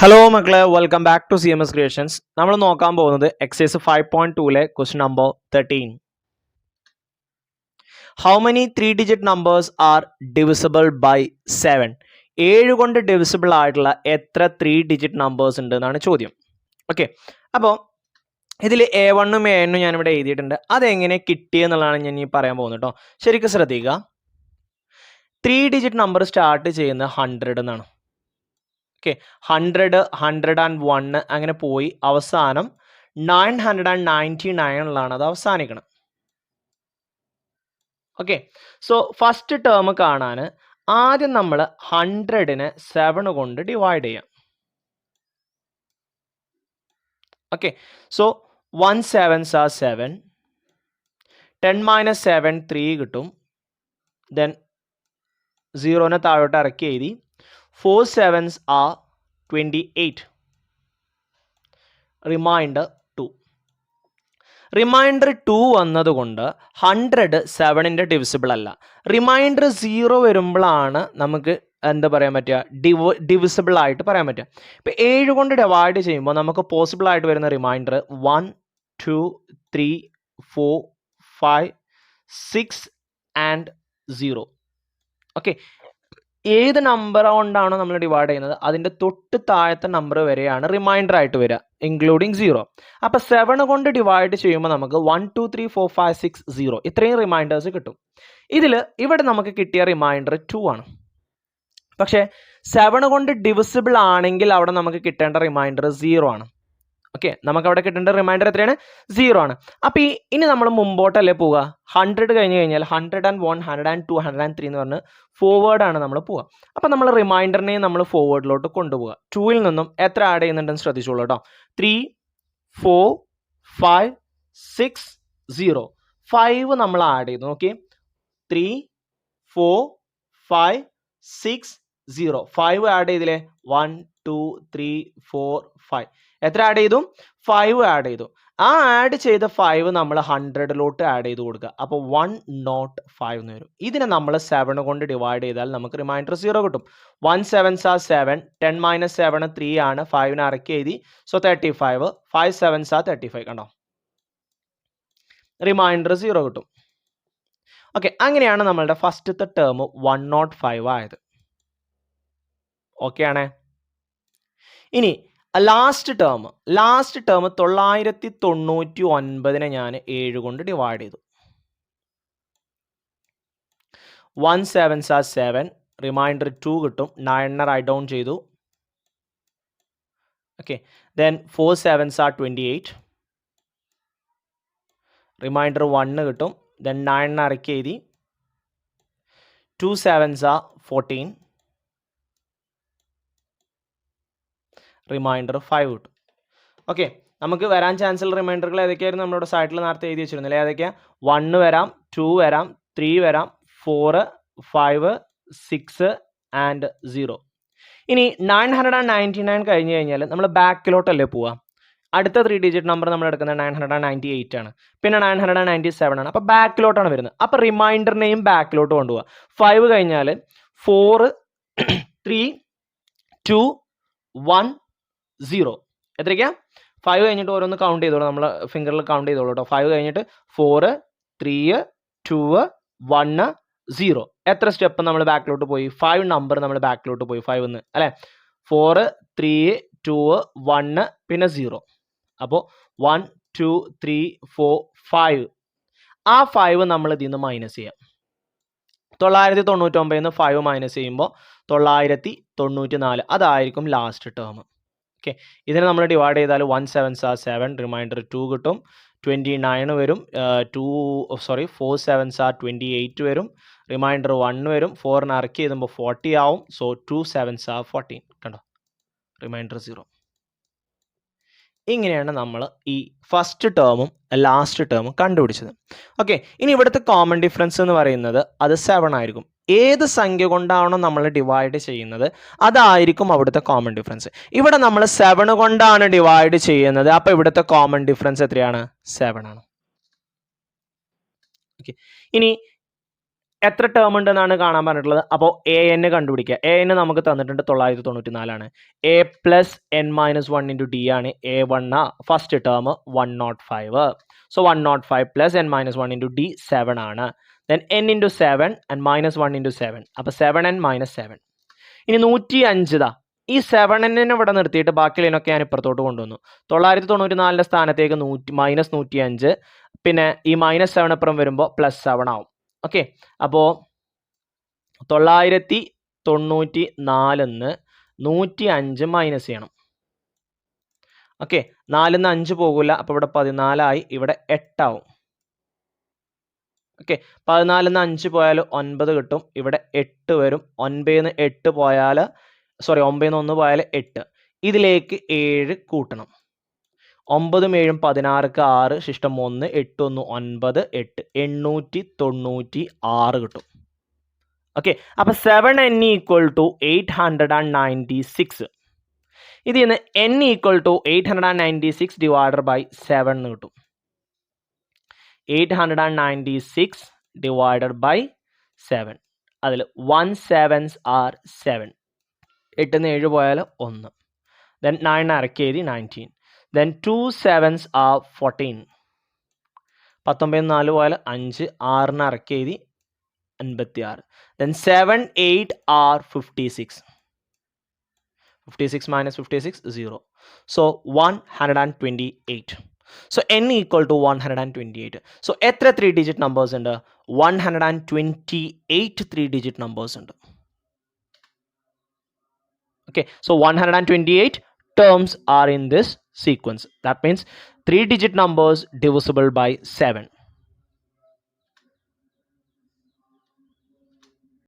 Hello മക്കളെ, welcome back to CMS creations. നമ്മൾ നോക്കാൻ പോകുന്നത് exercise 5.2 question number 13. How many 3-digit numbers are divisible by 7? 7 കൊണ്ട് divisible ആയിട്ടുള്ള എത്ര 3-digit നമ്പേഴ്സ് ഉണ്ട് എന്നാണ് ചോദ്യം. ഓക്കെ, അപ്പോൾ ഇതിൽ A1ഉം ANഉം ഞാനിവിടെ എഴുതിയിട്ടുണ്ട്. അതെങ്ങനെ കിട്ടിയെന്നുള്ളതാണ് ഞാൻ ഈ പറയാൻ പോകുന്നത് കേട്ടോ. ശരിക്കും ശ്രദ്ധിക്കുക. 3-digit നമ്പർ സ്റ്റാർട്ട് ചെയ്യുന്നത് 100 എന്നാണ്. ഓക്കെ, 100, 101 അങ്ങനെ പോയി അവസാനം 999 അത് അവസാനിക്കണം. ഓക്കെ, സോ ഫസ്റ്റ് ടേം കാണാൻ ആദ്യം നമ്മൾ 100നെ 7 കൊണ്ട് ഡിവൈഡ് ചെയ്യാം. ഓക്കെ, സോ 1 7s are 7, 10 - 7 3 കിട്ടും. ദെൻ 0നെ താഴോട്ട് ഇറക്കി എഴുതി. 4 7s are 28. റിമൈൻഡർ 2. റിമൈൻഡർ 2 വന്നതുകൊണ്ട് 100 7ന്റെ ഡിവിസിബിൾ അല്ല. റിമൈൻഡർ 0 വരുമ്പോഴാണ് നമുക്ക് എന്താ പറയാൻ പറ്റുക, ഡിവിസിബിൾ ആയിട്ട് പറയാൻ പറ്റുക. ഇപ്പം 7 കൊണ്ട് ഡിവൈഡ് ചെയ്യുമ്പോൾ നമുക്ക് പോസിബിൾ ആയിട്ട് വരുന്ന റിമൈൻഡർ 1 2 3 4 5 6 ആൻഡ് 0. ഓക്കെ, ഏത് നമ്പർ കൊണ്ടാണോ നമ്മൾ ഡിവൈഡ് ചെയ്യുന്നത് അതിൻ്റെ തൊട്ട് താഴത്തെ നമ്പർ വരെയാണ് റിമൈൻഡർ ആയിട്ട് വരിക, ഇൻക്ലൂഡിങ് 0. അപ്പോൾ 7 കൊണ്ട് ഡിവൈഡ് ചെയ്യുമ്പോൾ നമുക്ക് 1 2 3 4 5 6 0 ഇത്രയും റിമൈൻഡേഴ്സ് കിട്ടും. ഇവിടെ നമുക്ക് കിട്ടിയ റിമൈൻഡർ 2 ആണ്. പക്ഷേ 7 കൊണ്ട് ഡിവിസിബിൾ ആണെങ്കിൽ അവിടെ നമുക്ക് കിട്ടേണ്ട റിമൈൻഡർ 0 ആണ്. ഓക്കെ, നമുക്ക് അവിടെ കിട്ടേണ്ട റിമൈൻഡർ എത്രയാണ്? 0 ആണ്. അപ്പോൾ ഇനി നമ്മൾ മുമ്പോട്ടല്ലേ പോവുക. 100 കഴിഞ്ഞ് കഴിഞ്ഞാൽ 101 102 103 എന്ന് പറഞ്ഞ് ഫോർവേഡാണ് നമ്മൾ പോവുക. അപ്പോൾ നമ്മൾ റിമൈൻഡറിനെ നമ്മൾ ഫോർവേഡിലോട്ട് കൊണ്ടുപോവുക. 2ൽ നിന്നും എത്ര ആഡ് ചെയ്യുന്നുണ്ടെന്ന് ശ്രദ്ധിച്ചോളൂ കേട്ടോ. 3 4 5 6 0 5 നമ്മൾ ആഡ് ചെയ്തു. ഓക്കെ, 3 4 5 6 0 5 ആഡ് ചെയ്തില്ലേ? 1 2 3 4 5 എത്ര ആഡ് ചെയ്തു? 5 ആഡ് ചെയ്തു. ആ ആഡ് ചെയ്ത 5 നമ്മൾ 100ലോട്ട് ആഡ് ചെയ്ത് കൊടുക്കുക. അപ്പോൾ 105 എന്ന് വരും. ഇതിനെ നമ്മൾ 7 കൊണ്ട് ഡിവൈഡ് ചെയ്താൽ നമുക്ക് റിമൈൻഡർ 0 കിട്ടും. 1 7s are 7, 10 - 7 3 ആണ്. 5നെ ഇറക്കി എഴുതി. So 35, 5 7s are 35. കണ്ടോ, റിമൈൻഡർ 0 കിട്ടും. ഓക്കെ, അങ്ങനെയാണ് നമ്മളുടെ ഫസ്റ്റത്തെ ടേം 105 ആയത്. ഓക്കെ ആണേ. ഇനി ലാസ്റ്റ് ടേം 999നെ ഞാൻ 7 കൊണ്ട് ഡിവൈഡ് ചെയ്തു. 1 7s are 7, റിമൈൻഡർ 2 കിട്ടും. 9 റൈറ്റ് ഡൗൺ ചെയ്തു. Okay, then 4 7s are 28, remainder 1 കിട്ടും. ദെൻ 9 ഇറക്കി എഴുതി. 2 7s are 14, റിമൈൻഡർ 5 കിട്ടും. ഓക്കെ, നമുക്ക് വരാൻ ചാൻസ് ഉള്ള റിമൈൻഡറുകൾ ഏതൊക്കെയായിരുന്നു? നമ്മളുടെ സൈറ്റിൽ നേരത്തെ എഴുതി വെച്ചിരുന്നില്ലേ? ഏതൊക്കെയാണ്? 1 വരാം, 2 വരാം, 3 വരാം, 4 5 6 ആൻഡ് 0. ഇനി 999 കഴിഞ്ഞ് കഴിഞ്ഞാൽ നമ്മൾ ബാക്കിലോട്ടല്ലേ പോവുക. അടുത്ത 3-digit നമ്പർ നമ്മൾ എടുക്കുന്നത് 998 ആണ്. പിന്നെ 997 ആണ്. അപ്പോൾ ബാക്കിലോട്ടാണ് വരുന്നത്. അപ്പോൾ റിമൈൻഡറിനെയും ബാക്കിലോട്ട് കൊണ്ടുപോവുക. 5 കഴിഞ്ഞാൽ 4 3 2 1 0 എത്രയ്ക്കാ? 5 കഴിഞ്ഞിട്ട് ഓരോന്ന് കൗണ്ട് ചെയ്തോളൂ. നമ്മൾ ഫിംഗറിൽ കൗണ്ട് ചെയ്തോളൂ കേട്ടോ. 5 കഴിഞ്ഞിട്ട് 4 3 2 1 0 എത്ര സ്റ്റെപ്പ് നമ്മൾ ബാക്കിലോട്ട് പോയി? 5 നമ്പർ നമ്മൾ ബാക്കിലോട്ട് പോയി. 5 ന്ന് അല്ലേ? 4 3 2 1 പിന്നെ 0. അപ്പോൾ 1 2 3 4 5. ആ 5 നമ്മൾ ഇതിൽ നിന്ന് മൈനസ് ചെയ്യാം. 999 5 മൈനസ് ചെയ്യുമ്പോൾ 994 അതായിരിക്കും ലാസ്റ്റ് ടേം. ഓക്കെ, ഇതിനെ നമ്മൾ ഡിവൈഡ് ചെയ്താൽ 1 7s are 7, റിമൈൻഡർ 2 കിട്ടും. 29 വരും. 4 7s are 28 വരും. റിമൈൻഡർ 1 വരും. 4നെ ഇറക്കി എഴുതുമ്പോൾ 40 ആവും. So 2 7s are 14. കണ്ടോ, റിമൈൻഡർ 0. ഇങ്ങനെയാണ് നമ്മൾ ഈ ഫസ്റ്റ് ടേമും ലാസ്റ്റ് ടേമും കണ്ടുപിടിച്ചത്. ഓക്കെ, ഇനി ഇവിടുത്തെ കോമൺ ഡിഫറൻസ് എന്ന് പറയുന്നത് അത് 7 ആയിരിക്കും. ഏത് സംഖ്യ കൊണ്ടാണോ നമ്മൾ ഡിവൈഡ് ചെയ്യുന്നത് അതായിരിക്കും അവിടുത്തെ കോമൺ ഡിഫറൻസ്. ഇവിടെ നമ്മൾ 7 കൊണ്ടാണ് ഡിവൈഡ് ചെയ്യുന്നത്. അപ്പോൾ ഇവിടുത്തെ കോമൺ ഡിഫറൻസ് എത്രയാണ്? 7 ആണ്. ഓക്കെ, ഇനി എത്ര ടേം ഉണ്ടെന്നാണ് കാണാൻ പറഞ്ഞിട്ടുള്ളത്. അപ്പോൾ എ എൻ കണ്ടുപിടിക്കുക. എ എൻ നമുക്ക് തന്നിട്ടുണ്ട് 994 A plus N minus 1 into D ആണ് A one first term 105. So 105 plus N minus 1 into D 7 ആണ്. Then N into 7 and minus 1 into 7. അപ്പോൾ 7n മൈനസ് 7. ഇനി 105 ഈ 7n ഇവിടെ നിർത്തിയിട്ട് ബാക്കിയുള്ളതിനൊക്കെ ഞാൻ ഇപ്പുറത്തോട്ട് കൊണ്ടുവന്നു. 994 സ്ഥാനത്തേക്ക് -105, പിന്നെ ഈ -7 അപ്പുറം വരുമ്പോൾ +7 ആവും. ഓക്കെ, അപ്പോൾ 994 105 മൈനസ് ചെയ്യണം. ഓക്കെ, 4 5 പോകില്ല, അപ്പോൾ ഇവിടെ 14 ആയി, ഇവിടെ 8 ആവും. ഓക്കെ, 14 5 പോയാൽ 9 കിട്ടും, ഇവിടെ 8 വരും. 9 8 പോയാൽ 9 1 പോയാൽ 8. ഇതിലേക്ക് 7 കൂട്ടണം. 9 7 16 6 ശിഷ്ടം 1 8 1 9 8 896 കിട്ടും. ഓക്കെ, അപ്പോൾ 7n ഈക്വൽ ടു 896. ഇതിൽ നിന്ന് n equal to 896 divided by 7 എന്ന് കിട്ടും. 896 ഡിവൈഡഡ് ബൈ 7. അതിൽ 1 7s are 7. 8 7 പോയാൽ 1. ദെൻ 9 അരക്ക് എഴുതി 19. Then 2 7s are 14. 19 4 പോയാൽ 5. 6 അരക്ക് എഴുതി 56. Then 7 8 are 56. 56 minus 56 0. So 128. So n equal to 128. So എത്ര 3-digit numbers ഉണ്ട്? 128 3-digit numbers ഉണ്ട്. Okay, so 128 terms are in this sequence. That means 3-digit numbers divisible by 7.